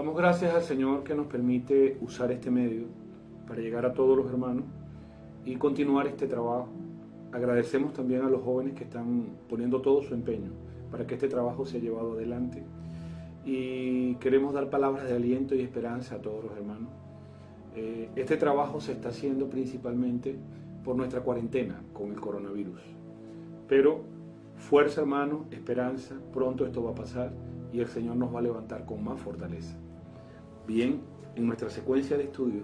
Damos gracias al Señor que nos permite usar este medio para llegar a todos los hermanos y continuar este trabajo. Agradecemos también a los jóvenes que están poniendo todo su empeño para que este trabajo sea llevado adelante. Y queremos dar palabras de aliento y esperanza a todos los hermanos. Este trabajo se está haciendo principalmente por nuestra cuarentena con el coronavirus. Pero fuerza, hermano, esperanza, pronto esto va a pasar y el Señor nos va a levantar con más fortaleza. Bien, en nuestra secuencia de estudios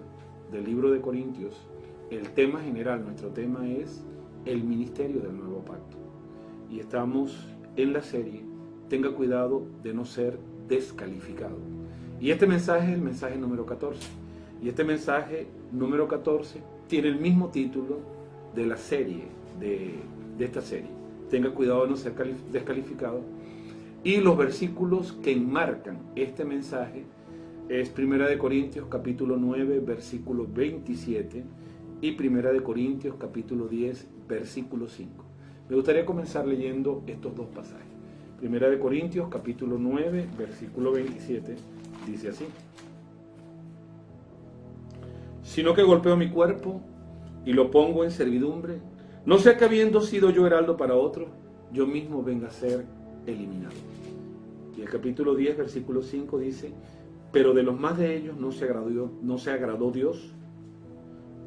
del libro de Corintios, el tema general, nuestro tema es el ministerio del nuevo pacto. Y estamos en la serie, tenga cuidado de no ser descalificado. Y este mensaje es el mensaje número 14. Y este mensaje número 14 tiene el mismo título de la serie, de esta serie. Tenga cuidado de no ser descalificado. Y los versículos que enmarcan este mensaje es 1 Corintios capítulo 9, versículo 27 y 1 Corintios capítulo 10, versículo 5. Me gustaría comenzar leyendo estos dos pasajes. 1 Corintios capítulo 9, versículo 27, dice así: sino que golpeo mi cuerpo y lo pongo en servidumbre, no sea que habiendo sido yo heraldo para otro, yo mismo venga a ser eliminado. Y el capítulo 10, versículo 5 dice: pero de los más de ellos no se agradó Dios,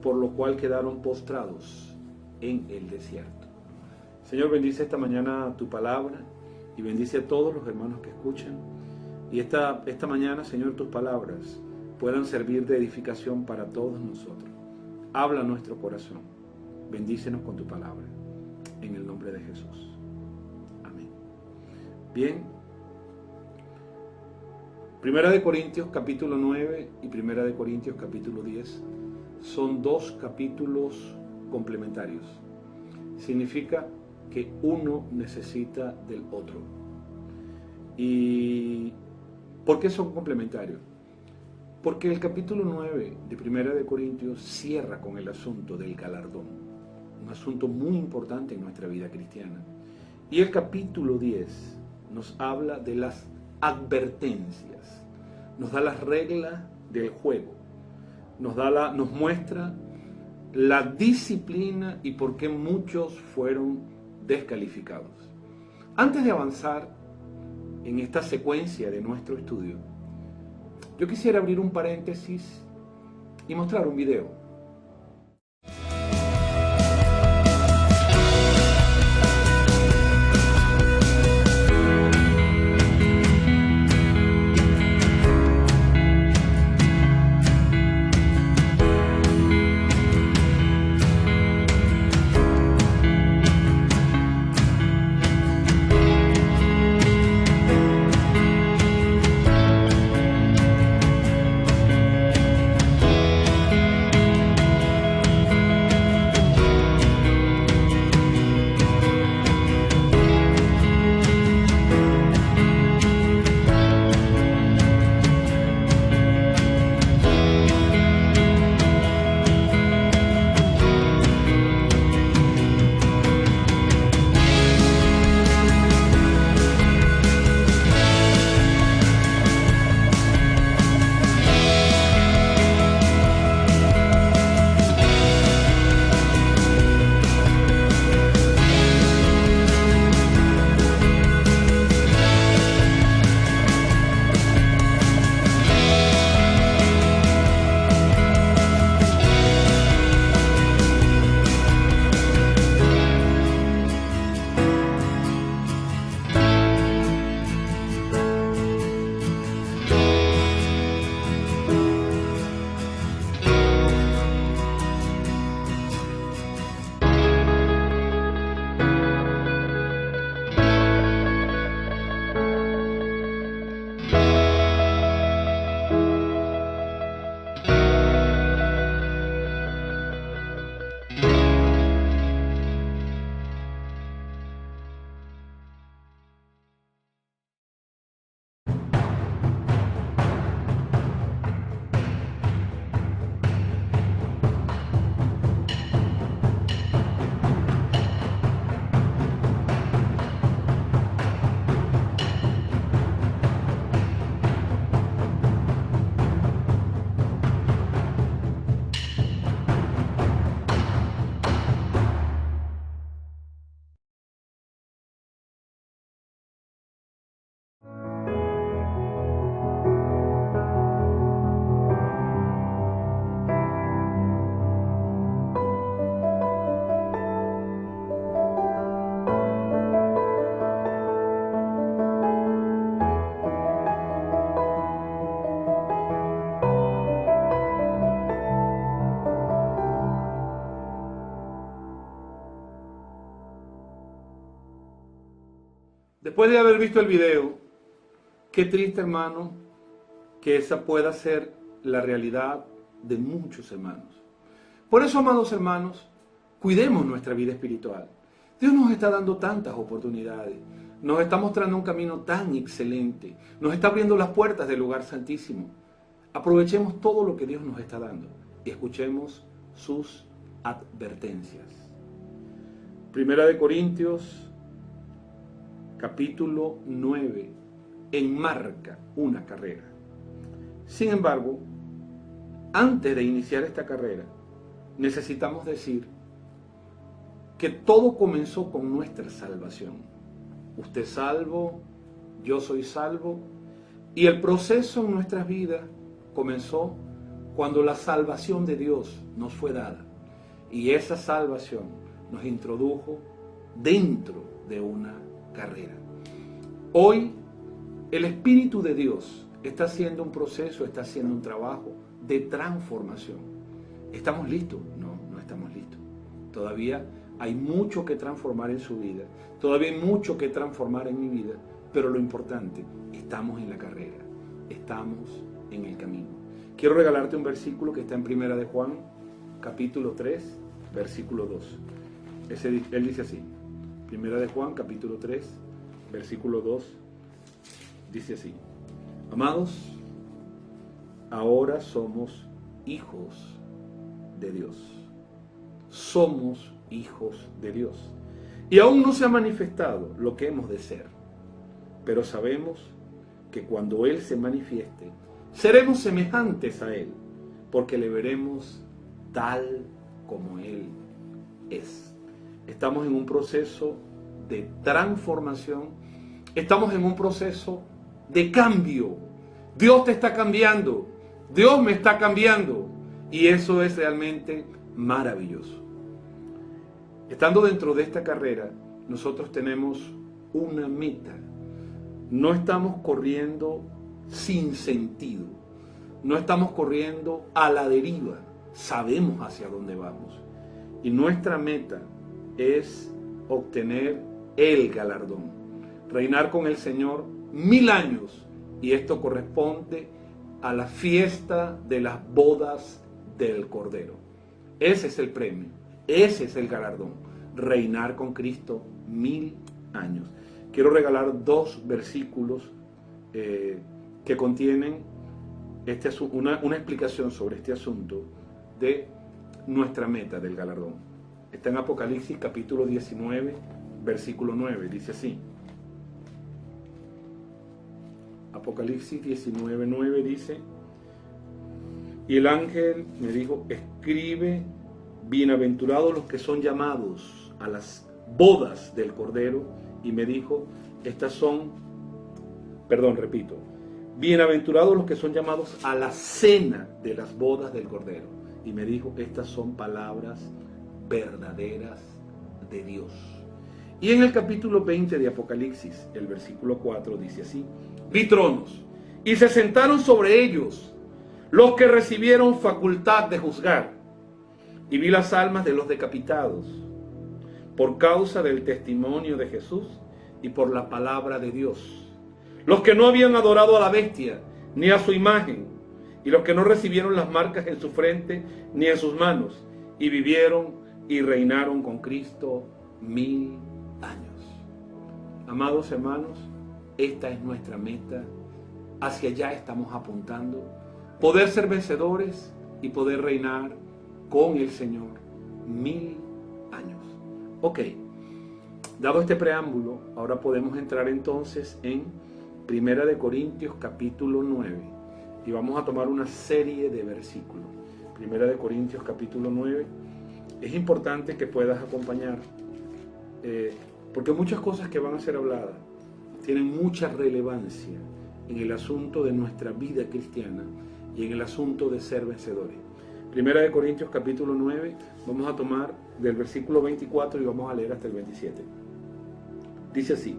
por lo cual quedaron postrados en el desierto. Señor, bendice esta mañana tu palabra y bendice a todos los hermanos que escuchan. Y esta mañana, Señor, tus palabras puedan servir de edificación para todos nosotros. Habla a nuestro corazón. Bendícenos con tu palabra. En el nombre de Jesús. Amén. Bien. 1 Corintios capítulo 9 y 1 Corintios capítulo 10 son dos capítulos complementarios. Significa que uno necesita del otro. ¿Y por qué son complementarios? Porque el capítulo 9 de 1 Corintios cierra con el asunto del galardón, un asunto muy importante en nuestra vida cristiana. Y el capítulo 10 nos habla de las advertencias, nos da las reglas del juego, nos muestra la disciplina y por qué muchos fueron descalificados. Antes de avanzar en esta secuencia de nuestro estudio, yo quisiera abrir un paréntesis y mostrar un video. Después de haber visto el video, qué triste, hermano, que esa pueda ser la realidad de muchos hermanos. Por eso, amados hermanos, cuidemos nuestra vida espiritual. Dios nos está dando tantas oportunidades, nos está mostrando un camino tan excelente, nos está abriendo las puertas del lugar santísimo. Aprovechemos todo lo que Dios nos está dando y escuchemos sus advertencias. Primera de Corintios, capítulo 9, enmarca una carrera. Sin embargo, antes de iniciar esta carrera, necesitamos decir que todo comenzó con nuestra salvación. Usted es salvo, yo soy salvo, y el proceso en nuestras vidas comenzó cuando la salvación de Dios nos fue dada. Y esa salvación nos introdujo dentro de una carrera. Hoy, el Espíritu de Dios está haciendo un proceso, está haciendo un trabajo de transformación. ¿Estamos listos? No, no estamos listos. Todavía hay mucho que transformar en su vida, todavía hay mucho que transformar en mi vida, pero lo importante, estamos en la carrera, estamos en el camino. Quiero regalarte un versículo que está en Primera de Juan, capítulo 3, versículo 2. Él dice así, Primera de Juan, capítulo 3, versículo 2, dice así: amados, ahora somos hijos de Dios. Somos hijos de Dios. Y aún no se ha manifestado lo que hemos de ser. Pero sabemos que cuando Él se manifieste, seremos semejantes a Él, porque le veremos tal como Él es. Estamos en un proceso de transformación. Estamos en un proceso de cambio. Dios te está cambiando. Dios me está cambiando. Y eso es realmente maravilloso. Estando dentro de esta carrera, nosotros tenemos una meta. No estamos corriendo sin sentido. No estamos corriendo a la deriva. Sabemos hacia dónde vamos. Y nuestra meta es obtener el galardón. Reinar con el Señor 1000 años. Y esto corresponde a la fiesta de las bodas del Cordero. Ese es el premio. Ese es el galardón. Reinar con Cristo 1000 años. Quiero regalar 2 versículos que contienen una explicación sobre este asunto de nuestra meta del galardón. Está en Apocalipsis capítulo 19, versículo 9. Dice así. Apocalipsis 19, 9 dice: y el ángel me dijo, escribe, bienaventurados los que son llamados a las bodas del Cordero. Y me dijo, bienaventurados los que son llamados a la cena de las bodas del Cordero. Y me dijo, estas son palabras verdaderas de Dios. Y en el capítulo 20 de Apocalipsis, el versículo 4 dice así: vi tronos, y se sentaron sobre ellos los que recibieron facultad de juzgar, y vi las almas de los decapitados por causa del testimonio de Jesús y por la palabra de Dios, los que no habían adorado a la bestia ni a su imagen, y los que no recibieron las marcas en su frente ni en sus manos, y vivieron y reinaron con Cristo 1000 años. Amados hermanos, esta es nuestra meta, hacia allá estamos apuntando, poder ser vencedores y poder reinar con el Señor 1000 años. Ok, dado este preámbulo, ahora podemos entrar entonces en Primera de Corintios capítulo 9 y vamos a tomar una serie de versículos. Primera de Corintios capítulo 9, es importante que puedas acompañar, porque muchas cosas que van a ser habladas tienen mucha relevancia en el asunto de nuestra vida cristiana y en el asunto de ser vencedores. Primera de Corintios capítulo 9, vamos a tomar del versículo 24 y vamos a leer hasta el 27. Dice así: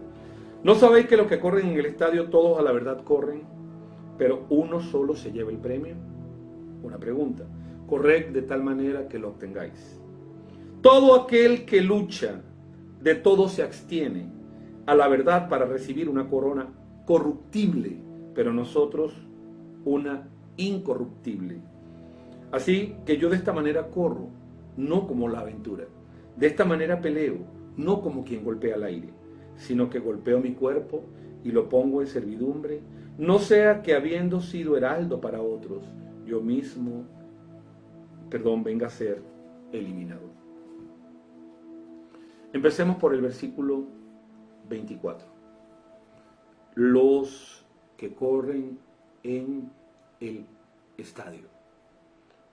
¿no sabéis que los que corren en el estadio todos a la verdad corren, pero uno solo se lleva el premio? Una pregunta. Corred de tal manera que lo obtengáis. Todo aquel que lucha, de todo se abstiene. a la verdad para recibir una corona corruptible, pero nosotros una incorruptible. Así que yo de esta manera corro, no como la aventura. De esta manera peleo, no como quien golpea al aire, sino que golpeo mi cuerpo y lo pongo en servidumbre, no sea que habiendo sido heraldo para otros, yo mismo, venga a ser eliminado. Empecemos por el versículo 24. Los que corren en el estadio.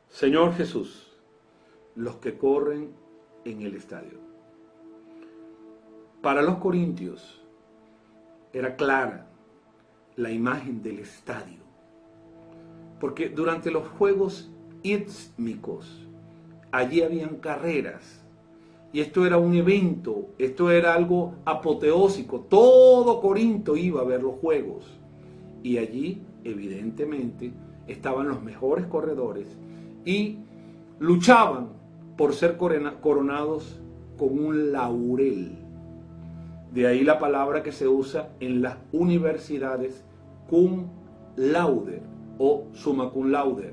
Señor Jesús, los que corren en el estadio. Para los corintios era clara la imagen del estadio, porque durante los Juegos Istmicos allí habían carreras, y esto era un evento, esto era algo apoteósico, todo Corinto iba a ver los Juegos, y allí evidentemente estaban los mejores corredores y luchaban por ser coronados con un laurel. De ahí la palabra que se usa en las universidades, cum laude o summa cum laude.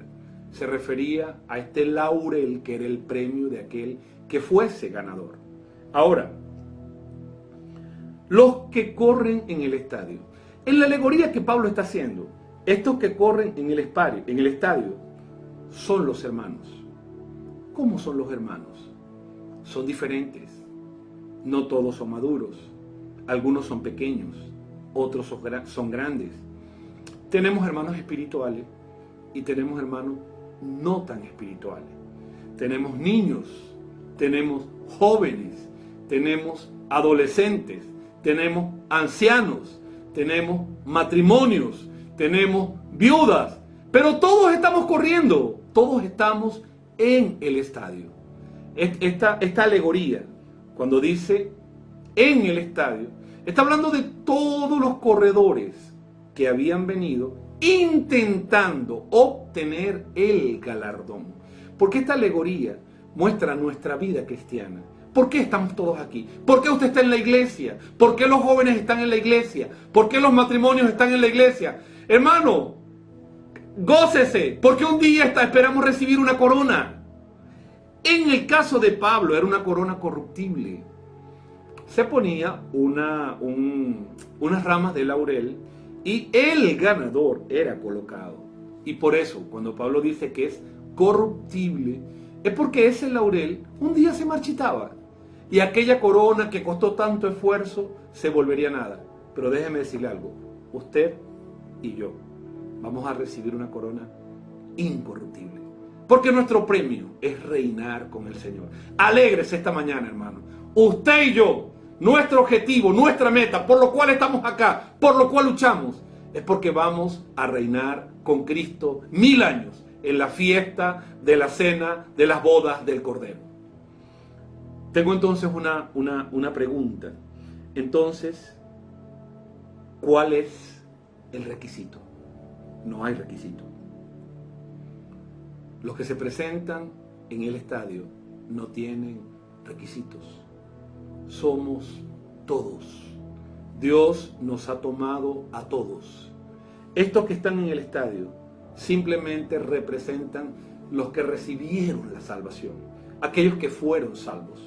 Se refería a este laurel que era el premio de aquel que fuese ganador. Ahora, los que corren en el estadio. En la alegoría que Pablo está haciendo, estos que corren en el estadio son los hermanos. ¿Cómo son los hermanos? Son diferentes. No todos son maduros. Algunos son pequeños, otros son grandes. Tenemos hermanos espirituales y tenemos hermanos no tan espirituales. Tenemos niños, tenemos jóvenes, tenemos adolescentes, tenemos ancianos, tenemos matrimonios, tenemos viudas, pero todos estamos corriendo, todos estamos en el estadio. Esta alegoría, cuando dice en el estadio, está hablando de todos los corredores que habían venido intentando obtener el galardón. Porque esta alegoría muestra nuestra vida cristiana. ¿Por qué estamos todos aquí? ¿Por qué usted está en la iglesia? ¿Por qué los jóvenes están en la iglesia? ¿Por qué los matrimonios están en la iglesia? Hermano, gócese, porque un día esperamos recibir una corona. En el caso de Pablo era una corona corruptible. Se ponía unas ramas de laurel y el ganador era colocado. Y por eso, cuando Pablo dice que es corruptible, es porque ese laurel un día se marchitaba y aquella corona que costó tanto esfuerzo se volvería nada. Pero déjeme decirle algo, usted y yo vamos a recibir una corona incorruptible, porque nuestro premio es reinar con el Señor. Alégrese esta mañana, hermano. Usted y yo, nuestro objetivo, nuestra meta, por lo cual estamos acá, por lo cual luchamos, es porque vamos a reinar con Cristo 1000 años en la fiesta de la cena de las bodas del Cordero. Tengo entonces una pregunta. Entonces, ¿cuál es el requisito? No hay requisito. Los que se presentan en el estadio no tienen requisitos. Somos todos. Dios nos ha tomado a todos. Estos que están en el estadio simplemente representan los que recibieron la salvación, aquellos que fueron salvos.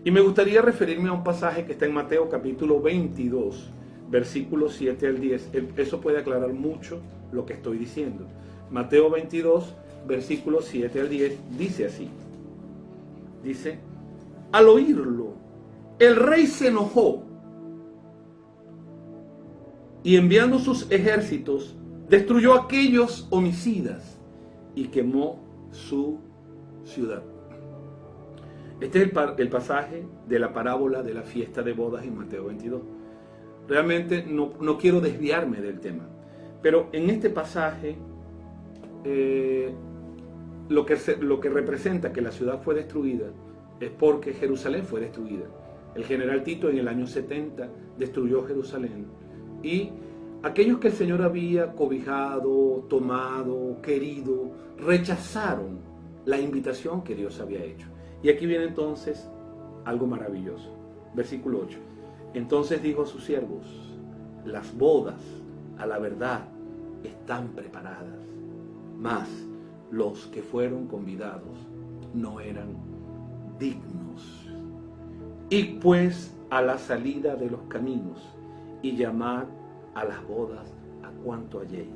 Y me gustaría referirme a un pasaje que está en Mateo capítulo 22, versículos 7 al 10. Eso puede aclarar mucho lo que estoy diciendo. Mateo 22, versículos 7 al 10, dice así. Dice, al oírlo, el rey se enojó y enviando sus ejércitos, destruyó a aquellos homicidas y quemó su ciudad. Este es el pasaje de la parábola de la fiesta de bodas en Mateo 22. Realmente no quiero desviarme del tema, pero en este pasaje lo que representa que la ciudad fue destruida es porque Jerusalén fue destruida. El general Tito en el año 70 destruyó Jerusalén y aquellos que el Señor había cobijado, tomado, querido, rechazaron la invitación que Dios había hecho. Y aquí viene entonces algo maravilloso. Versículo 8. Entonces dijo a sus siervos: las bodas, a la verdad, están preparadas, mas los que fueron convidados no eran dignos. Id pues a la salida de los caminos y llamad a las bodas a cuanto halléis.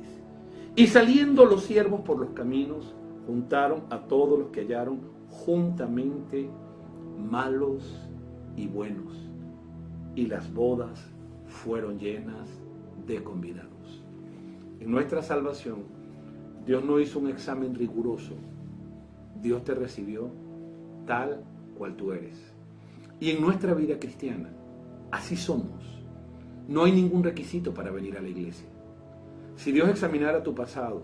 Y saliendo los siervos por los caminos, juntaron a todos los que hallaron juntamente, malos y buenos, y las bodas fueron llenas de convidados. En nuestra salvación, Dios no hizo un examen riguroso. Dios te recibió tal cual tú eres. Y en nuestra vida cristiana, así somos. No hay ningún requisito para venir a la iglesia. Si Dios examinara tu pasado,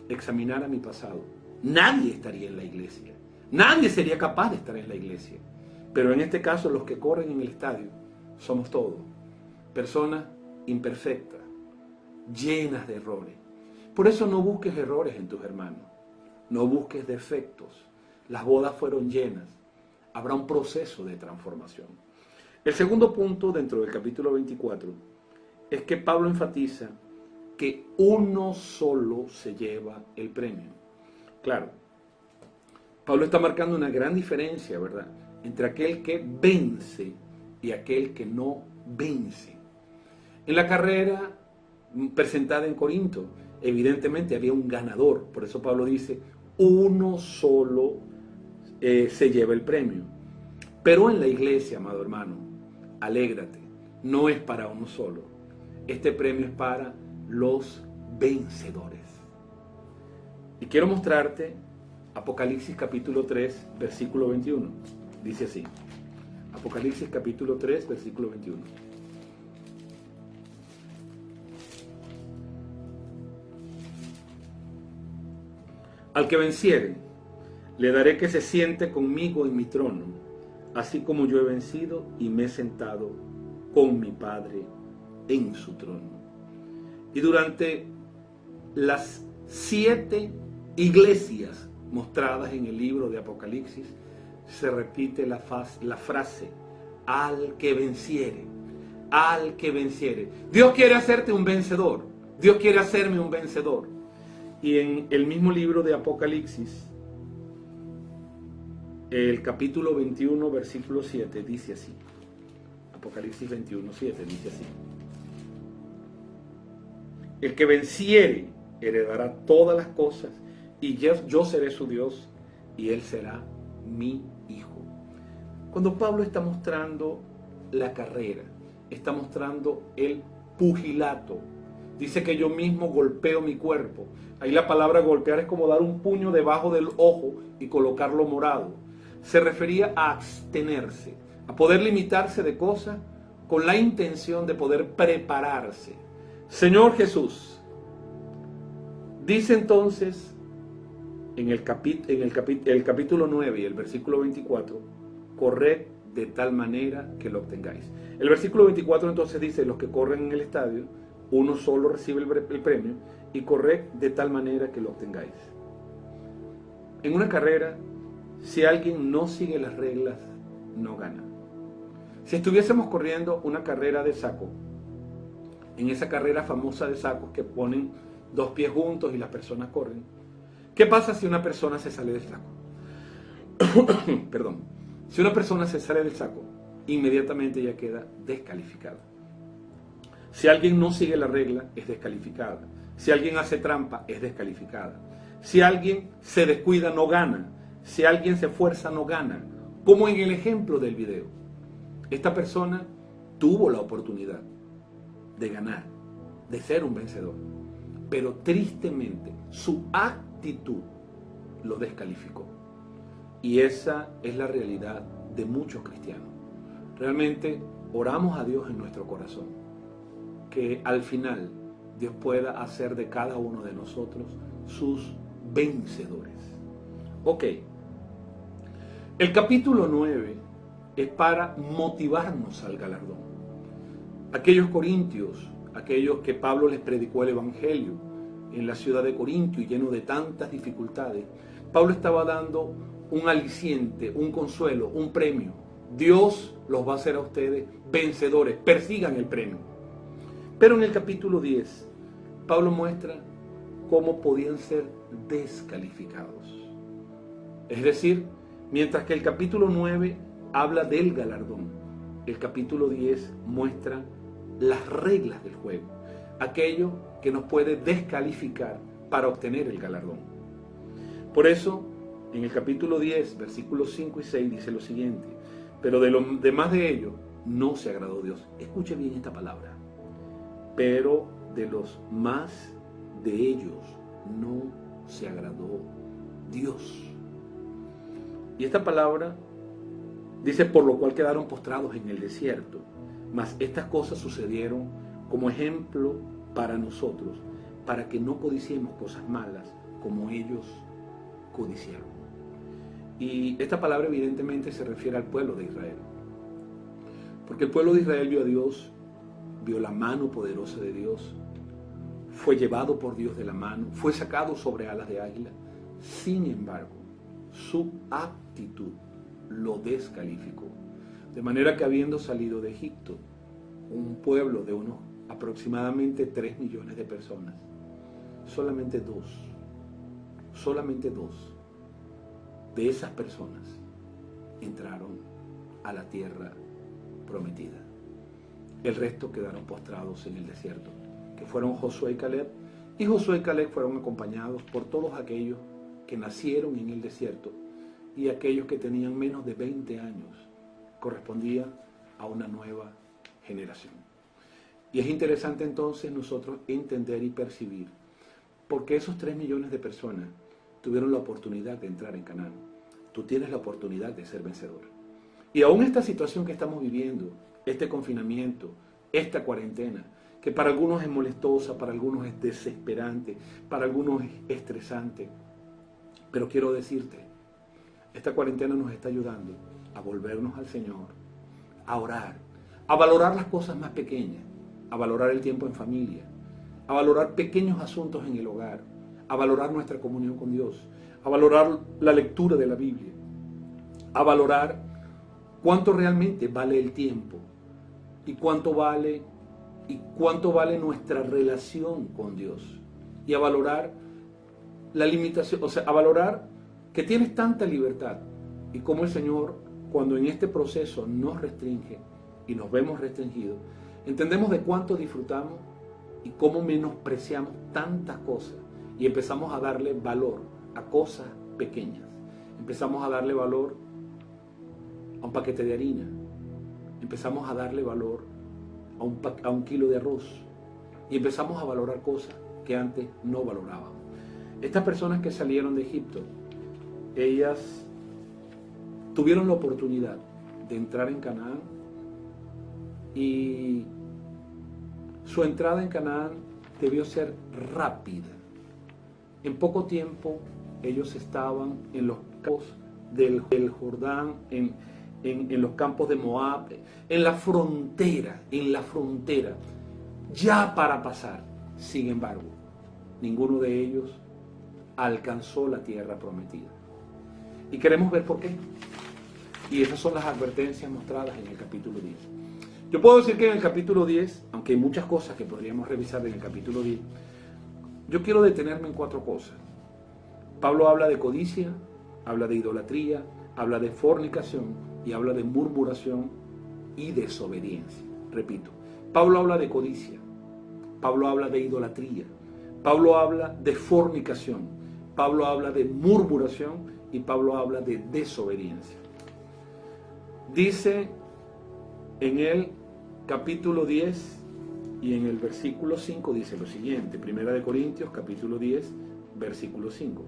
examinara mi pasado, nadie estaría en la iglesia. Nadie sería capaz de estar en la iglesia. Pero en este caso, los que corren en el estadio somos todos. Personas imperfectas, llenas de errores. Por eso no busques errores en tus hermanos. No busques defectos. Las bodas fueron llenas. Habrá un proceso de transformación. El segundo punto dentro del capítulo 24 es que Pablo enfatiza que uno solo se lleva el premio. Claro, Pablo está marcando una gran diferencia, ¿verdad?, entre aquel que vence y aquel que no vence. En la carrera presentada en Corinto, evidentemente había un ganador. Por eso Pablo dice, uno solo se lleva el premio. Pero en la iglesia, amado hermano, alégrate, no es para uno solo. Este premio es para los vencedores. Y quiero mostrarte Apocalipsis capítulo 3, versículo 21. Dice así, Apocalipsis capítulo 3, versículo 21. Al que venciere, le daré que se siente conmigo en mi trono, así como yo he vencido y me he sentado con mi Padre en su trono. Y durante las 7 iglesias mostradas en el libro de Apocalipsis, se repite la frase, al que venciere, al que venciere. Dios quiere hacerte un vencedor, Dios quiere hacerme un vencedor. Y en el mismo libro de Apocalipsis, el capítulo 21, versículo 7, dice así. Apocalipsis 21, 7, dice así. El que venciere heredará todas las cosas, y yo seré su Dios, y él será mi hijo. Cuando Pablo está mostrando la carrera, está mostrando el pugilato, dice que yo mismo golpeo mi cuerpo. Ahí la palabra golpear es como dar un puño debajo del ojo y colocarlo morado. Se refería a abstenerse, a poder limitarse de cosas con la intención de poder prepararse. Señor Jesús, dice entonces en el capítulo 9 y el versículo 24, corred de tal manera que lo obtengáis. El versículo 24 entonces dice, los que corren en el estadio, uno solo recibe el premio, y corred de tal manera que lo obtengáis. En una carrera, si alguien no sigue las reglas, no gana. Si estuviésemos corriendo una carrera de saco, en esa carrera famosa de sacos que ponen 2 pies juntos y las personas corren, ¿qué pasa si una persona se sale del saco? Perdón. Si una persona se sale del saco, inmediatamente ya queda descalificada. Si alguien no sigue la regla, es descalificada. Si alguien hace trampa, es descalificada. Si alguien se descuida, no gana. Si alguien se esfuerza, no gana. Como en el ejemplo del video. Esta persona tuvo la oportunidad de ganar, de ser un vencedor. Pero tristemente, su actitud lo descalificó. Y esa es la realidad de muchos cristianos. Realmente oramos a Dios en nuestro corazón, que al final Dios pueda hacer de cada uno de nosotros sus vencedores. Ok, el capítulo 9 es para motivarnos al galardón. Aquellos corintios, aquellos que Pablo les predicó el evangelio en la ciudad de Corinto y lleno de tantas dificultades, Pablo estaba dando un aliciente, un consuelo, un premio. Dios los va a hacer a ustedes vencedores, persigan el premio. Pero en el capítulo 10, Pablo muestra cómo podían ser descalificados. Es decir, mientras que el capítulo 9 habla del galardón, el capítulo 10 muestra las reglas del juego, aquello que nos puede descalificar para obtener el galardón. Por eso, en el capítulo 10, versículos 5 y 6 dice lo siguiente: pero de los demás de ellos no se agradó Dios. Escuche bien esta palabra. Pero de los más de ellos no se agradó Dios. Y esta palabra dice: por lo cual quedaron postrados en el desierto. Mas estas cosas sucedieron como ejemplo para nosotros, para que no codiciemos cosas malas como ellos codiciaron. Y esta palabra evidentemente se refiere al pueblo de Israel. Porque el pueblo de Israel vio a Dios, vio la mano poderosa de Dios, fue llevado por Dios de la mano, fue sacado sobre alas de águila. Sin embargo, su actitud lo descalificó. De manera que habiendo salido de Egipto, un pueblo de unos aproximadamente 3 millones de personas, solamente dos de esas personas entraron a la tierra prometida. El resto quedaron postrados en el desierto, que fueron Josué y Caleb. Y Josué y Caleb fueron acompañados por todos aquellos que nacieron en el desierto y aquellos que tenían menos de 20 años. Correspondían a una nueva generación. Y es interesante entonces nosotros entender y percibir por qué esos 3 millones de personas tuvieron la oportunidad de entrar en Canaán. Tú tienes la oportunidad de ser vencedor. Y aún esta situación que estamos viviendo, este confinamiento, esta cuarentena, que para algunos es molestosa, para algunos es desesperante, para algunos es estresante, pero quiero decirte, esta cuarentena nos está ayudando a volvernos al Señor, a orar, a valorar las cosas más pequeñas, a valorar el tiempo en familia, a valorar pequeños asuntos en el hogar, a valorar nuestra comunión con Dios, a valorar la lectura de la Biblia, a valorar cuánto realmente vale el tiempo y cuánto vale nuestra relación con Dios, y a valorar la limitación, o sea, a valorar que tienes tanta libertad y cómo el Señor, cuando en este proceso nos restringe y nos vemos restringidos, entendemos de cuánto disfrutamos y cómo menospreciamos tantas cosas y empezamos a darle valor a cosas pequeñas. Empezamos a darle valor a un paquete de harina, empezamos a darle valor a un kilo de arroz y empezamos a valorar cosas que antes no valorábamos. Estas personas que salieron de Egipto, ellas tuvieron la oportunidad de entrar en Canaán, y su entrada en Canaán debió ser rápida. En poco tiempo ellos estaban en los campos del Jordán, en los campos de Moab, en la frontera, ya para pasar. Sin embargo, ninguno de ellos alcanzó la tierra prometida. Y queremos ver por qué. Y esas son las advertencias mostradas en el capítulo 10. Yo puedo decir que en el capítulo 10, aunque hay muchas cosas que podríamos revisar en el capítulo 10, yo quiero detenerme en 4 cosas. Pablo habla de codicia, habla de idolatría, habla de fornicación y habla de murmuración y desobediencia. Repito, Pablo habla de codicia, Pablo habla de idolatría, Pablo habla de fornicación, Pablo habla de murmuración y Pablo habla de desobediencia. Dice en el capítulo 10 y en el versículo 5 dice lo siguiente, 1 Corintios capítulo 10, versículo 5.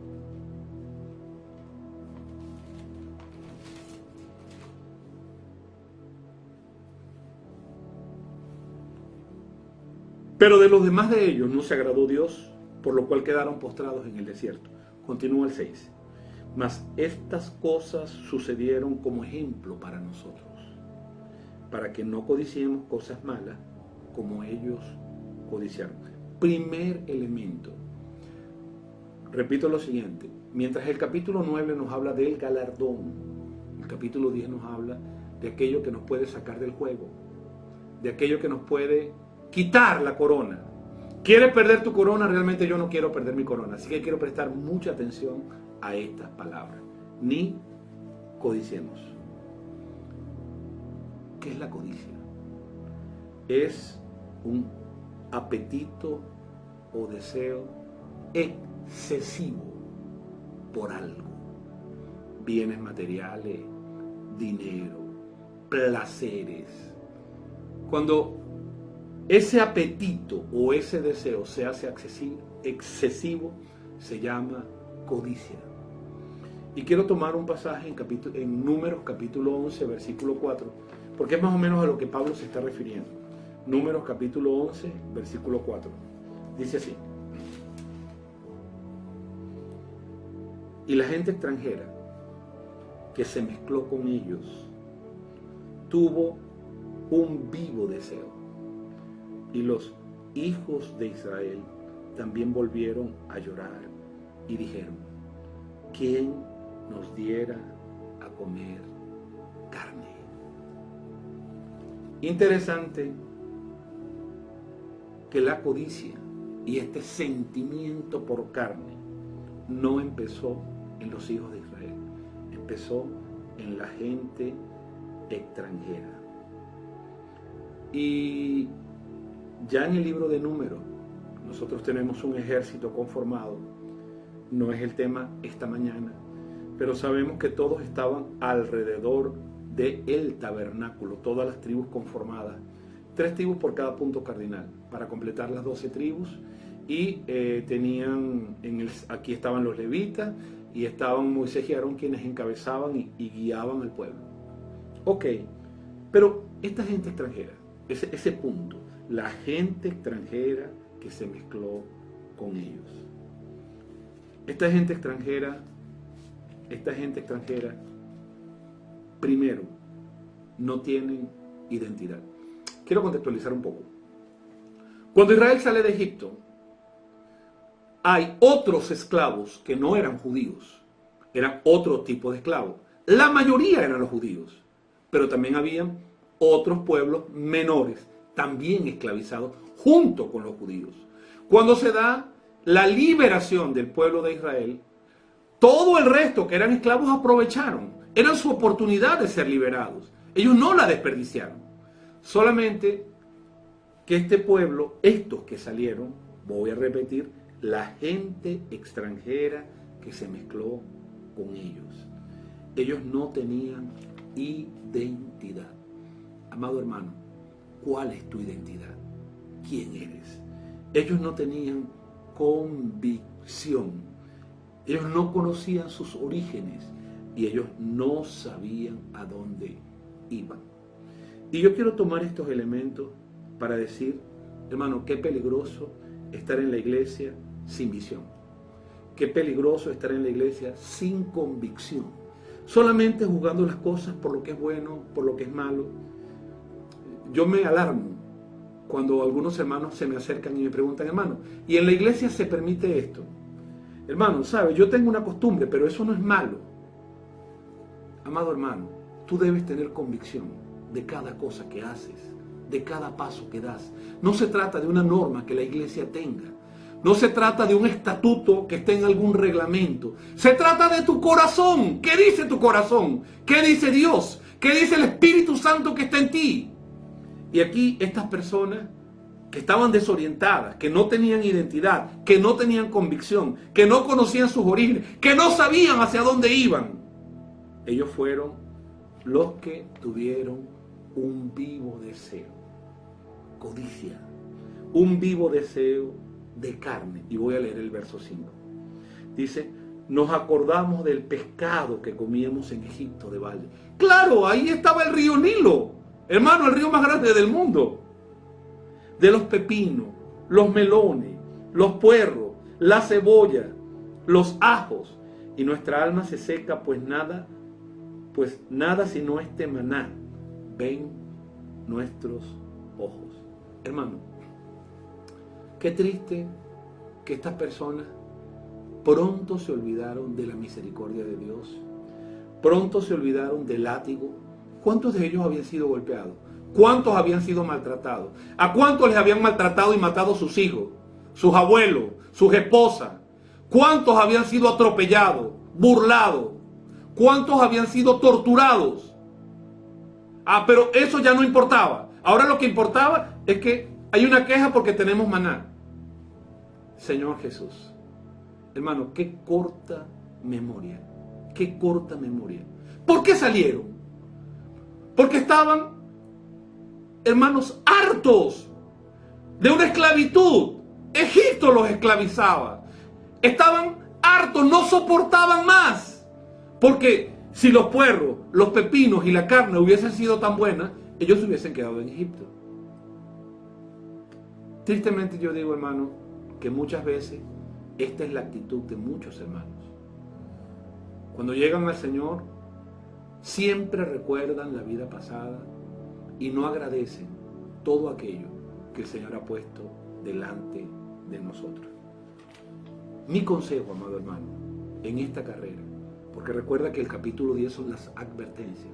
Pero de los demás de ellos no se agradó Dios, por lo cual quedaron postrados en el desierto. Continúa el 6. Mas estas cosas sucedieron como ejemplo para nosotros, para que no codiciemos cosas malas como ellos codiciaron. Primer elemento. Repito lo siguiente. Mientras el capítulo 9 nos habla del galardón, el capítulo 10 nos habla de aquello que nos puede sacar del juego, de aquello que nos puede quitar la corona. ¿Quieres perder tu corona? Realmente yo no quiero perder mi corona, así que quiero prestar mucha atención a estas palabras. Ni codiciemos. ¿Qué es la codicia? Es un apetito o deseo excesivo por algo. Bienes materiales, dinero, placeres. Cuando ese apetito o ese deseo se hace excesivo, se llama codicia. Y quiero tomar un pasaje en Números capítulo 11, versículo 4, porque es más o menos a lo que Pablo se está refiriendo. Números capítulo 11, versículo 4. Dice así: y la gente extranjera que se mezcló con ellos tuvo un vivo deseo, y los hijos de Israel también volvieron a llorar y dijeron: ¿quién nos diera a comer carne? Interesante que la codicia y este sentimiento por carne no empezó en los hijos de Israel, empezó en la gente extranjera. Y ya en el libro de Números, nosotros tenemos un ejército conformado. No es el tema esta mañana, pero sabemos que todos estaban alrededor del tabernáculo, todas las tribus conformadas. 3 tribus por cada punto cardinal, para completar las 12 tribus. Y tenían, aquí estaban los levitas, y estaban Moisés y Aarón, quienes encabezaban y guiaban al pueblo. Ok, pero esta gente extranjera, ese punto, la gente extranjera que se mezcló con ellos. Esta gente extranjera, primero, no tienen identidad. Quiero contextualizar un poco. Cuando Israel sale de Egipto, hay otros esclavos que no eran judíos, eran otro tipo de esclavos. La mayoría eran los judíos, pero también habían otros pueblos menores, también esclavizados, junto con los judíos. Cuando se da la liberación del pueblo de Israel, todo el resto que eran esclavos aprovecharon, era su oportunidad de ser liberados. Ellos no la desperdiciaron. Solamente que este pueblo, estos que salieron, voy a repetir, la gente extranjera que se mezcló con ellos no tenían identidad. Amado hermano, ¿cuál es tu identidad? ¿Quién eres? Ellos no tenían convicción. Ellos no conocían sus orígenes y ellos no sabían a dónde iban. Y yo quiero tomar estos elementos para decir, hermano, qué peligroso estar en la iglesia sin visión. Qué peligroso estar en la iglesia sin convicción. Solamente juzgando las cosas por lo que es bueno, por lo que es malo. Yo me alarmo cuando algunos hermanos se me acercan y me preguntan: hermano, ¿y en la iglesia se permite esto? Hermano, ¿sabes? Yo tengo una costumbre, pero eso no es malo. Amado hermano, tú debes tener convicción de cada cosa que haces, de cada paso que das. No se trata de una norma que la iglesia tenga. No se trata de un estatuto que esté en algún reglamento. Se trata de tu corazón. ¿Qué dice tu corazón? ¿Qué dice Dios? ¿Qué dice el Espíritu Santo que está en ti? Y aquí estas personas que estaban desorientadas, que no tenían identidad, que no tenían convicción, que no conocían sus orígenes, que no sabían hacia dónde iban, ellos fueron los que tuvieron un vivo deseo, codicia, un vivo deseo de carne. Y voy a leer el verso 5. Dice: nos acordamos del pescado que comíamos en Egipto de balde. Claro, ahí estaba el río Nilo, hermano, el río más grande del mundo. De los pepinos, los melones, los puerros, la cebolla, los ajos. Y nuestra alma se seca, pues nada sino este maná ven nuestros ojos. Hermano, qué triste que estas personas pronto se olvidaron de la misericordia de Dios, pronto se olvidaron del látigo. ¿cuántos de ellos habían sido golpeados? ¿Cuántos habían sido maltratados? ¿A cuántos les habían maltratado y matado sus hijos, sus abuelos, sus esposas? ¿Cuántos habían sido atropellados, burlados? ¿Cuántos habían sido torturados? Pero eso ya no importaba. Ahora lo que importaba es que hay una queja porque tenemos maná. Señor Jesús, hermano, qué corta memoria. Qué corta memoria. ¿Por qué salieron? Porque estaban, hermanos, hartos de una esclavitud. Egipto los esclavizaba. Estaban hartos, no soportaban más. Porque si los puerros, los pepinos y la carne hubiesen sido tan buenas, ellos se hubiesen quedado en Egipto. Tristemente yo digo, hermano, que muchas veces esta es la actitud de muchos hermanos. Cuando llegan al Señor, siempre recuerdan la vida pasada y no agradecen todo aquello que el Señor ha puesto delante de nosotros. Mi consejo, amado hermano, en esta carrera, porque recuerda que el capítulo 10 son las advertencias.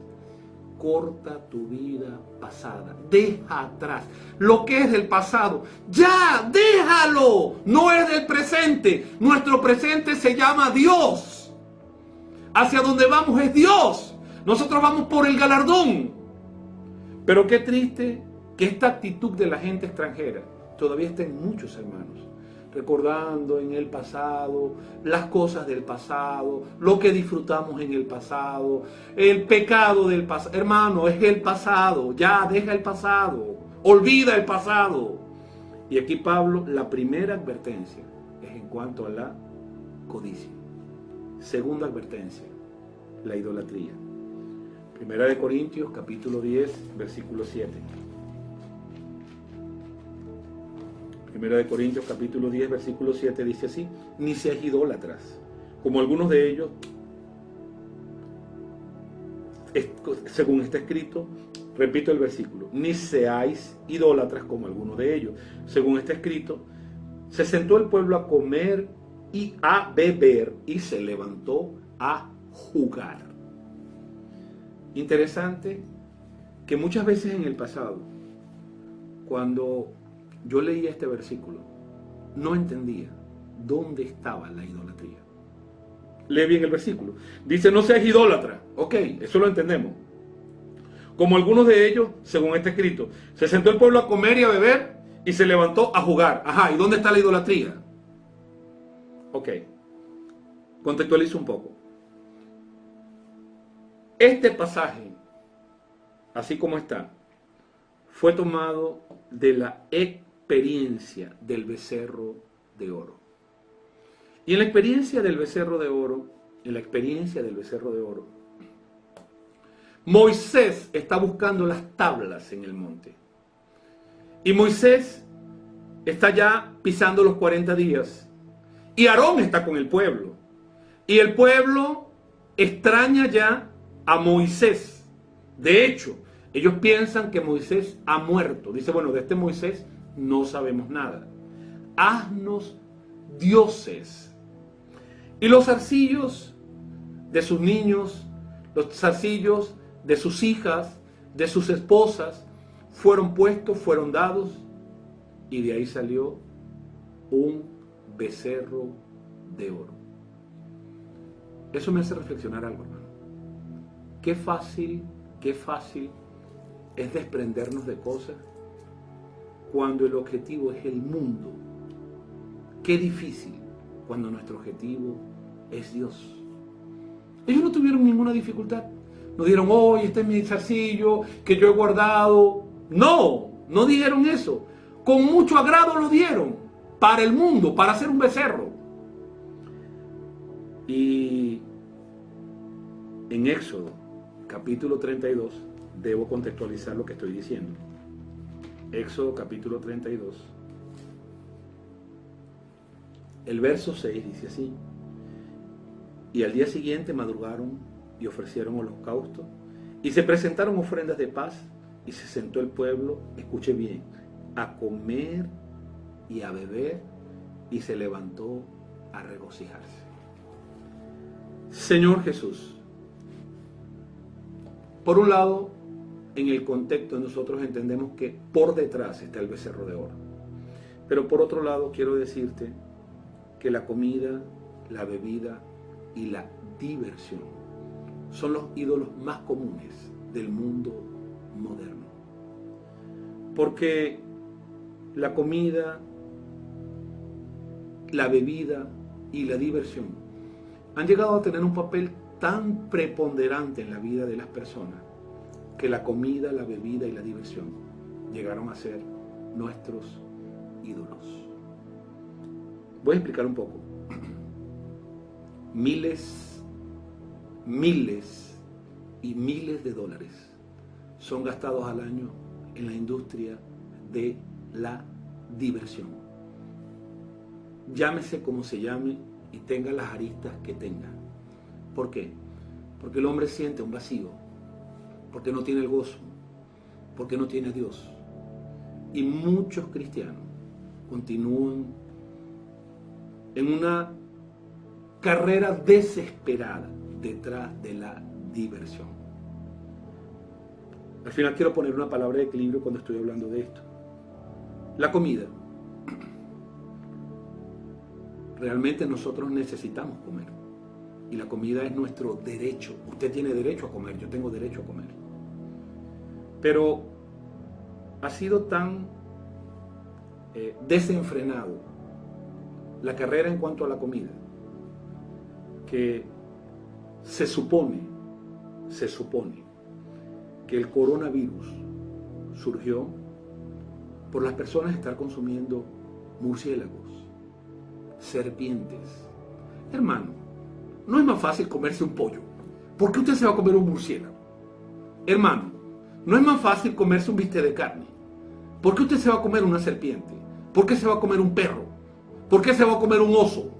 Corta tu vida pasada, deja atrás lo que es del pasado, ya, déjalo, no es del presente. Nuestro presente se llama Dios. Hacia donde vamos es Dios. Nosotros vamos por el galardón. Pero qué triste que esta actitud de la gente extranjera todavía está en muchos hermanos, recordando en el pasado, las cosas del pasado, lo que disfrutamos en el pasado, el pecado del pasado. Hermano, es el pasado, ya deja el pasado, olvida el pasado. Y aquí Pablo, la primera advertencia es en cuanto a la codicia. Segunda advertencia, la idolatría. Primera de Corintios, capítulo 10, versículo 7. Primera de Corintios capítulo 10, versículo 7 dice así: ni seáis idólatras, como algunos de ellos, según está escrito, repito el versículo, ni seáis idólatras como algunos de ellos, según está escrito, se sentó el pueblo a comer y a beber y se levantó a jugar. Interesante que muchas veces en el pasado, cuando yo leía este versículo, no entendía dónde estaba la idolatría. Lee bien el versículo. Dice, no seas idólatra. Ok, eso lo entendemos. Como algunos de ellos, según está escrito, se sentó el pueblo a comer y a beber y se levantó a jugar. Ajá, ¿y dónde está la idolatría? Ok, contextualizo un poco. Este pasaje, así como está, fue tomado de la experiencia del becerro de oro. Y en la experiencia del becerro de oro, Moisés está buscando las tablas en el monte. Y Moisés está ya pisando los 40 días. Y Aarón está con el pueblo. Y el pueblo extraña ya a Moisés. De hecho, ellos piensan que Moisés ha muerto. Dice, bueno, de este Moisés no sabemos nada. Haznos dioses. Y los zarcillos de sus niños, los zarcillos de sus hijas, de sus esposas, fueron puestos, fueron dados, y de ahí salió un becerro de oro. Eso me hace reflexionar algo, hermano. Qué fácil es desprendernos de cosas cuando el objetivo es el mundo. Qué difícil cuando nuestro objetivo es Dios. Ellos no tuvieron ninguna dificultad. No dijeron, oh, este es mi zarcillo que yo he guardado. No, no dijeron eso. Con mucho agrado lo dieron para el mundo, para hacer un becerro. Y en Éxodo, capítulo 32, debo contextualizar lo que estoy diciendo. Éxodo, capítulo 32. El verso 6 dice así: y al día siguiente madrugaron y ofrecieron holocaustos y se presentaron ofrendas de paz y se sentó el pueblo, escuche bien, a comer y a beber y se levantó a regocijarse. Señor Jesús, por un lado en el contexto nosotros entendemos que por detrás está el becerro de oro. Pero por otro lado quiero decirte que la comida, la bebida y la diversión son los ídolos más comunes del mundo moderno. Porque la comida, la bebida y la diversión han llegado a tener un papel tan preponderante en la vida de las personas que la comida, la bebida y la diversión llegaron a ser nuestros ídolos. Voy a explicar un poco. Miles y miles de dólares son gastados al año en la industria de la diversión. Llámese como se llame y tenga las aristas que tenga. ¿Por qué? Porque el hombre siente un vacío, porque no tiene el gozo, porque no tiene a Dios. Y muchos cristianos continúan en una carrera desesperada detrás de la diversión. Al final quiero poner una palabra de equilibrio cuando estoy hablando de esto. La comida. Realmente nosotros necesitamos comer. Y la comida es nuestro derecho. Usted tiene derecho a comer, yo tengo derecho a comer. Pero ha sido tan desenfrenado la carrera en cuanto a la comida que se supone que el coronavirus surgió por las personas estar consumiendo murciélagos, serpientes. Hermano, no es más fácil comerse un pollo. ¿Por qué usted se va a comer un murciélago? Hermano, no es más fácil comerse un bistec de carne. ¿Por qué usted se va a comer una serpiente? ¿Por qué se va a comer un perro? ¿Por qué se va a comer un oso?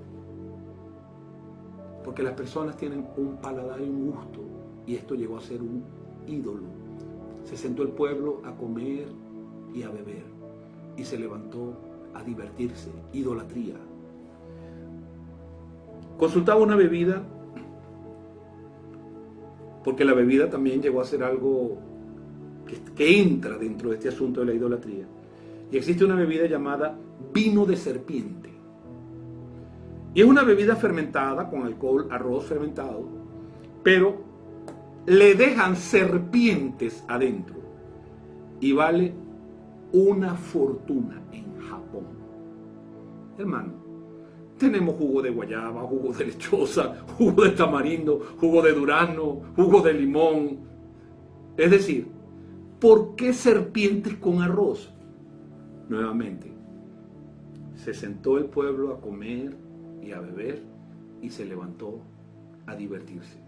Porque las personas tienen un paladar y un gusto, y esto llegó a ser un ídolo. Se sentó el pueblo a comer y a beber, y se levantó a divertirse, idolatría. Consultaba una bebida, porque la bebida también llegó a ser algo que entra dentro de este asunto de la idolatría. Y existe una bebida llamada vino de serpiente. Y es una bebida fermentada con alcohol, arroz fermentado, pero le dejan serpientes adentro. Y vale una fortuna en Japón. Hermano, tenemos jugo de guayaba, jugo de lechosa, jugo de tamarindo, jugo de durazno, jugo de limón. Es decir, ¿por qué serpientes con arroz? Nuevamente, se sentó el pueblo a comer y a beber y se levantó a divertirse.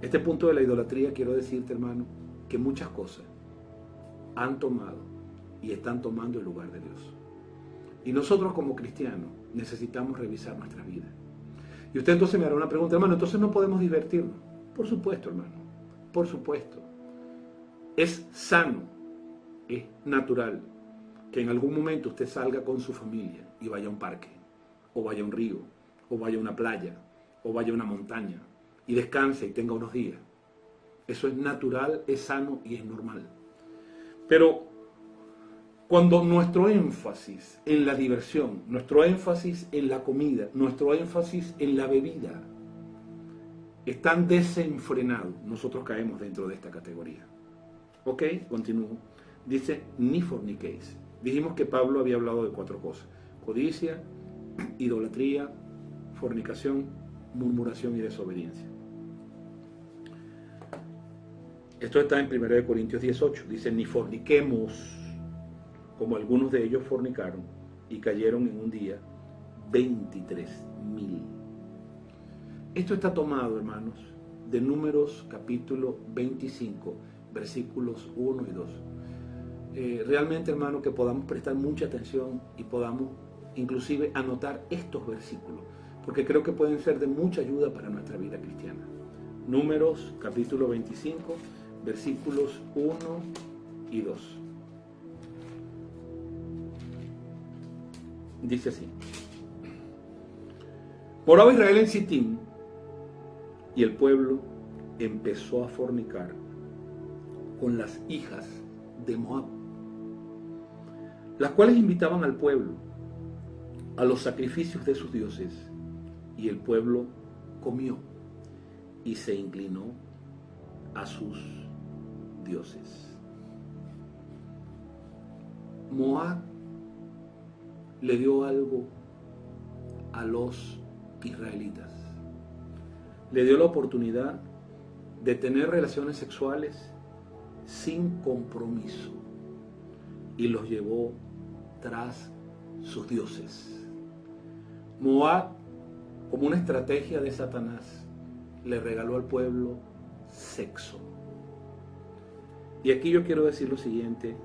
Este punto de la idolatría, quiero decirte, hermano, que muchas cosas han tomado y están tomando el lugar de Dios. Y nosotros como cristianos necesitamos revisar nuestras vidas. Y usted entonces me hará una pregunta, hermano, entonces no podemos divertirnos. Por supuesto, hermano, por supuesto. Es sano, es natural que en algún momento usted salga con su familia y vaya a un parque, o vaya a un río, o vaya a una playa, o vaya a una montaña, y descanse y tenga unos días. Eso es natural, es sano y es normal. Pero cuando nuestro énfasis en la diversión, nuestro énfasis en la comida, nuestro énfasis en la bebida es tan desenfrenado, nosotros caemos dentro de esta categoría. Ok, continúo. Dice, ni forniquéis. Dijimos que Pablo había hablado de 4 cosas: codicia, idolatría, fornicación, murmuración y desobediencia. Esto está en 1 Corintios 18. Dice, ni forniquemos, como algunos de ellos fornicaron y cayeron en un día 23,000. Esto está tomado, hermanos, de Números capítulo 25, versículos 1 y 2. Realmente, hermano, que podamos prestar mucha atención y podamos inclusive anotar estos versículos, porque creo que pueden ser de mucha ayuda para nuestra vida cristiana. Números capítulo 25, versículos 1 y 2. Dice así: moraba Israel en Sitín, y el pueblo empezó a fornicar con las hijas de Moab, las cuales invitaban al pueblo a los sacrificios de sus dioses, y el pueblo comió y se inclinó a sus dioses. Moab le dio algo a los israelitas. Le dio la oportunidad de tener relaciones sexuales sin compromiso y los llevó tras sus dioses. Moab, como una estrategia de Satanás, le regaló al pueblo sexo. Y aquí yo quiero decir lo siguiente: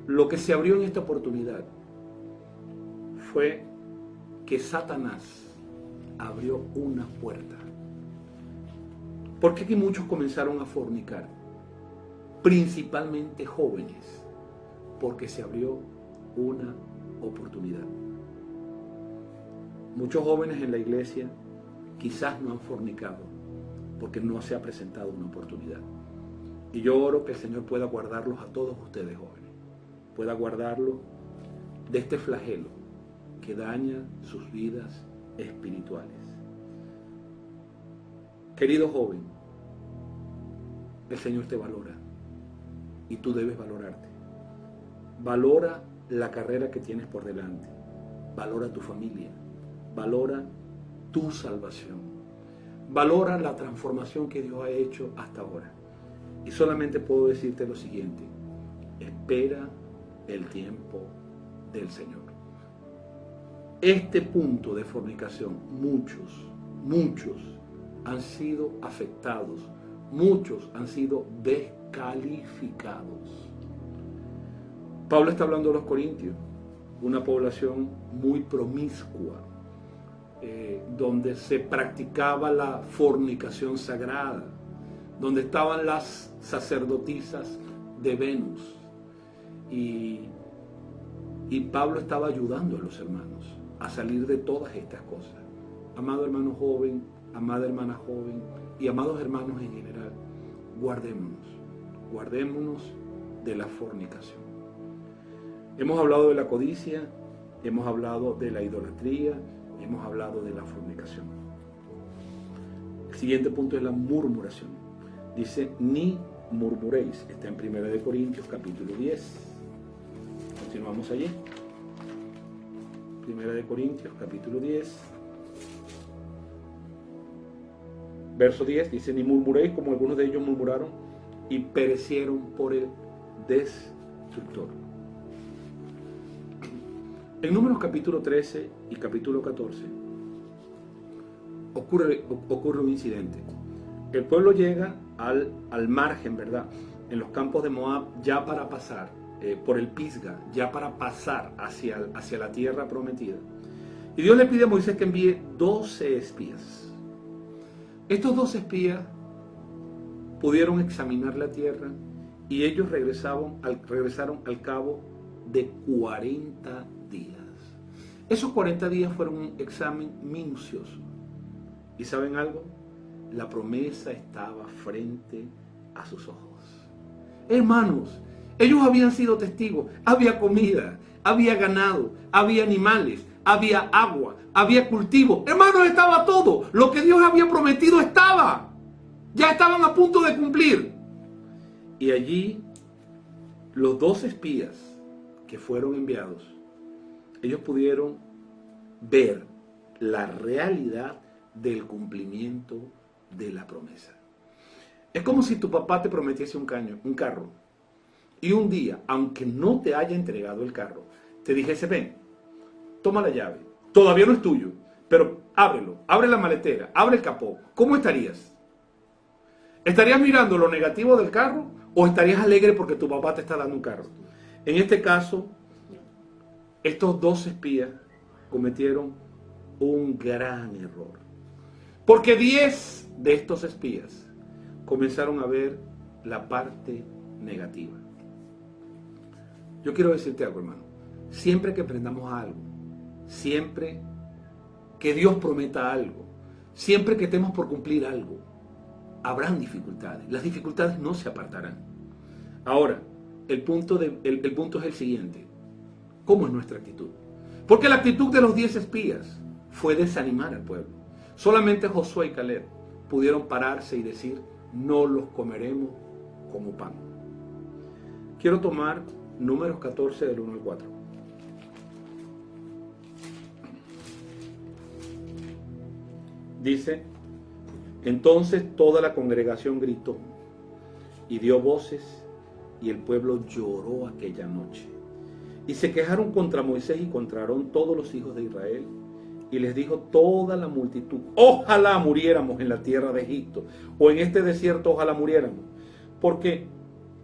lo que se abrió en esta oportunidad fue que Satanás abrió una puerta. ¿Por qué aquí muchos comenzaron a fornicar? Principalmente jóvenes, porque se abrió una oportunidad. Muchos jóvenes en la iglesia quizás no han fornicado porque no se ha presentado una oportunidad. Y yo oro que el Señor pueda guardarlos a todos ustedes jóvenes, pueda guardarlos de este flagelo que daña sus vidas espirituales. Querido joven, el Señor te valora y tú debes valorarte. Valora la carrera que tienes por delante, valora tu familia, valora tu salvación, valora la transformación que Dios ha hecho hasta ahora. Y solamente puedo decirte lo siguiente: espera el tiempo del Señor. Este punto de fornicación, muchos han sido afectados, muchos han sido descalificados. Pablo está hablando de los corintios, una población muy promiscua, donde se practicaba la fornicación sagrada, donde estaban las sacerdotisas de Venus. Y Pablo estaba ayudando a los hermanos a salir de todas estas cosas. Amado hermano joven, amada hermana joven y amados hermanos en general, guardémonos de la fornicación. Hemos hablado de la codicia, hemos hablado de la idolatría, hemos hablado de la fornicación. El siguiente punto es la murmuración. Dice, ni murmuréis. Está en 1 Corintios capítulo 10. Continuamos allí. 1 Corintios capítulo 10. Verso 10 dice, ni murmuréis como algunos de ellos murmuraron y perecieron por el destructor. En Números capítulo 13 y capítulo 14 ocurre un incidente. El pueblo llega al margen, ¿verdad? En los campos de Moab, ya para pasar por el Pisga, ya para pasar hacia la tierra prometida. Y Dios le pide a Moisés que envíe 12 espías. Estos 12 espías pudieron examinar la tierra y ellos regresaron al cabo de 40 días. Esos 40 días fueron un examen minucioso. ¿Y saben algo? La promesa estaba frente a sus ojos. Hermanos, ellos habían sido testigos. Había comida, había ganado, había animales, había agua, había cultivo. Hermanos, estaba todo. Lo que Dios había prometido estaba. Ya estaban a punto de cumplir. Y allí, los 12 espías que fueron enviados, ellos pudieron ver la realidad del cumplimiento de la promesa. Es como si tu papá te prometiese un carro, y un día, aunque no te haya entregado el carro, te dijese, ven, toma la llave, todavía no es tuyo, pero ábrelo, abre la maletera, abre el capó. ¿Cómo estarías? ¿Estarías mirando lo negativo del carro o estarías alegre porque tu papá te está dando un carro? En este caso, estos 12 espías cometieron un gran error, porque 10 de estos espías comenzaron a ver la parte negativa. Yo quiero decirte algo, hermano. Siempre que aprendamos algo, siempre que Dios prometa algo, siempre que estemos por cumplir algo, habrán dificultades. Las dificultades no se apartarán. Ahora, el punto es el siguiente. ¿Cómo es nuestra actitud? Porque la actitud de los 10 espías fue desanimar al pueblo. Solamente Josué y Caleb pudieron pararse y decir, no los comeremos como pan. Quiero tomar Números 14 del 1 al 4. Dice, entonces toda la congregación gritó y dio voces y el pueblo lloró aquella noche. Y se quejaron contra Moisés y contra Aarón todos los hijos de Israel. Y les dijo toda la multitud, ojalá muriéramos en la tierra de Egipto, o en este desierto ojalá muriéramos. Porque,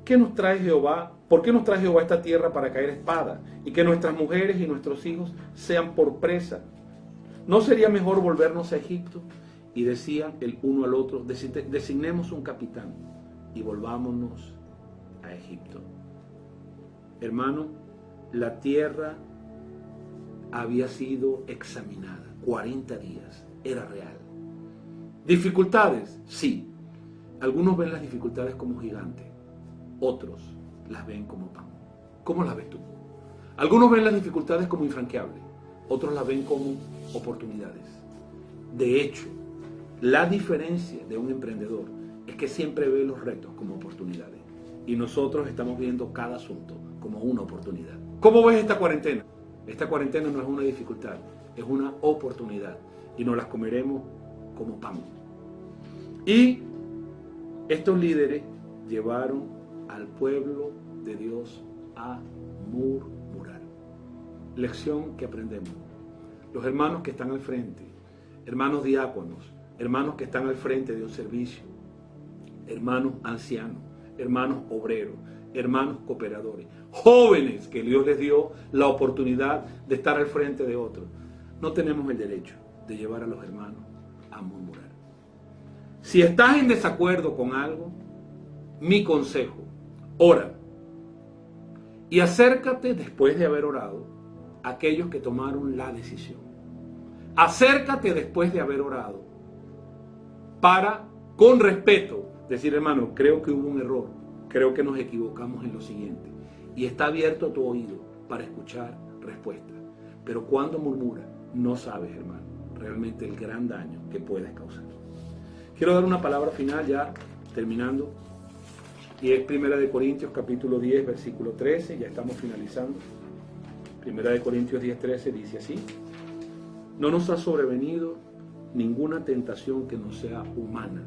¿qué nos trae Jehová? ¿Por qué nos trae Jehová a esta tierra para caer espada? Y que nuestras mujeres y nuestros hijos sean por presa. ¿No sería mejor volvernos a Egipto? Y decían el uno al otro, designemos un capitán y volvámonos a Egipto. Hermano, la tierra había sido examinada 40 días, era real. ¿Dificultades? Sí. Algunos ven las dificultades como gigantes, otros las ven como pan. ¿Cómo las ves tú? Algunos ven las dificultades como infranqueables, otros las ven como oportunidades. De hecho, la diferencia de un emprendedor es que siempre ve los retos como oportunidades y nosotros estamos viendo cada asunto como una oportunidad. ¿Cómo ves esta cuarentena? Esta cuarentena no es una dificultad, es una oportunidad y nos las comeremos como pan. Y estos líderes llevaron al pueblo de Dios a murmurar. Lección que aprendemos. Los hermanos que están al frente, hermanos diáconos, hermanos que están al frente de un servicio, hermanos ancianos, hermanos obreros, hermanos cooperadores, jóvenes que Dios les dio la oportunidad de estar al frente de otros. No tenemos el derecho de llevar a los hermanos a murmurar. Si estás en desacuerdo con algo, mi consejo, ora. Y acércate después de haber orado a aquellos que tomaron la decisión. Acércate después de haber orado para, con respeto, decir, hermano, creo que hubo un error, creo que nos equivocamos en lo siguiente. Y está abierto tu oído para escuchar respuestas. Pero cuando murmura, no sabes, hermano, realmente el gran daño que puedes causar. Quiero dar una palabra final ya, terminando. Y es 1 Corintios capítulo 10, versículo 13, ya estamos finalizando. 1 Corintios 10, 13 dice así: no nos ha sobrevenido ninguna tentación que no sea humana,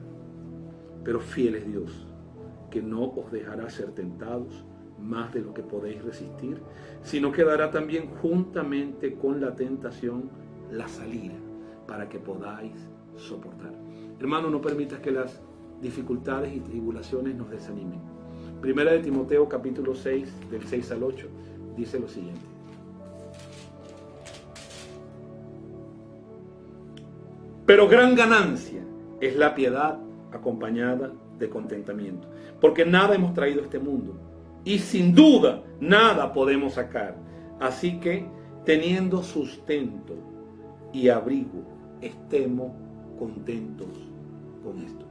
pero fiel es Dios, que no os dejará ser tentados más de lo que podéis resistir, sino que dará también juntamente con la tentación la salida, para que podáis soportar. Hermano, no permitas que las dificultades y tribulaciones nos desanimen. 1 Timoteo capítulo 6, del 6 al 8, dice lo siguiente: pero gran ganancia es la piedad acompañada de contentamiento, porque nada hemos traído a este mundo, y sin duda nada podemos sacar. Así que, teniendo sustento y abrigo, estemos contentos con esto.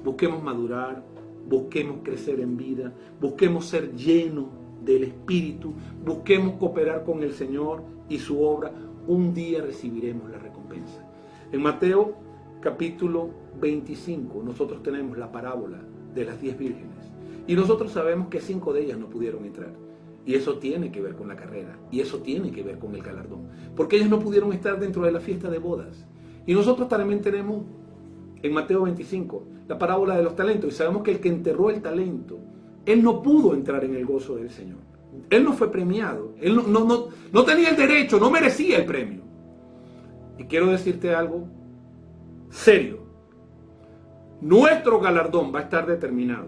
Busquemos madurar, busquemos crecer en vida, busquemos ser llenos del Espíritu, busquemos cooperar con el Señor y su obra. Un día recibiremos la recompensa. En Mateo capítulo 25 nosotros tenemos la parábola de las 10 vírgenes y nosotros sabemos que 5 de ellas no pudieron entrar, y eso tiene que ver con la carrera y eso tiene que ver con el galardón, porque ellas no pudieron estar dentro de la fiesta de bodas. Y nosotros también tenemos en Mateo 25 la parábola de los talentos, y sabemos que el que enterró el talento, él no pudo entrar en el gozo del Señor. Él no fue premiado, él no tenía el derecho, no merecía el premio. Y quiero decirte algo serio: nuestro galardón va a estar determinado,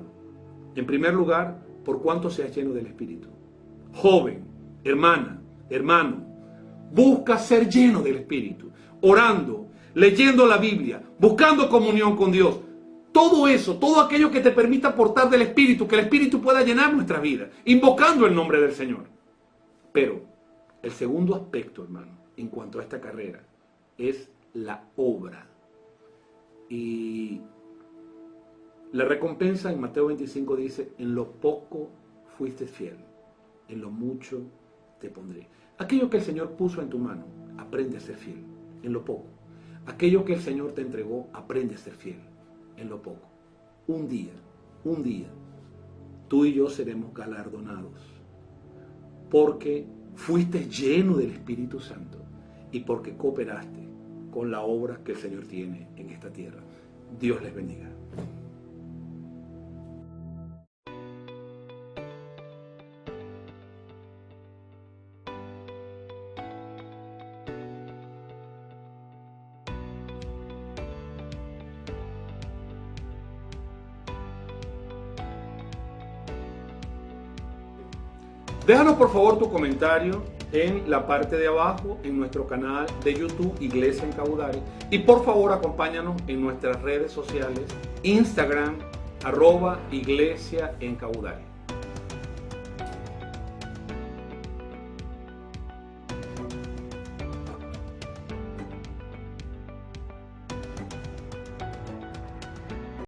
en primer lugar, por cuánto seas lleno del Espíritu. Joven, hermana, hermano, busca ser lleno del Espíritu, orando, leyendo la Biblia, buscando comunión con Dios. Todo eso, todo aquello que te permita aportar del Espíritu, que el Espíritu pueda llenar nuestra vida, invocando el nombre del Señor. Pero el segundo aspecto, hermano, en cuanto a esta carrera, es la obra. Y La recompensa en Mateo 25 dice, en lo poco fuiste fiel, en lo mucho te pondré. Aquello que el Señor puso en tu mano, aprende a ser fiel, en lo poco. Aquello que el Señor te entregó, aprende a ser fiel, en lo poco. Un día, tú y yo seremos galardonados, porque fuiste lleno del Espíritu Santo y porque cooperaste con la obra que el Señor tiene en esta tierra. Dios les bendiga. Déjanos por favor tu comentario en la parte de abajo en nuestro canal de YouTube Iglesia en Caudare y por favor acompáñanos en nuestras redes sociales Instagram @Iglesia en Caudare.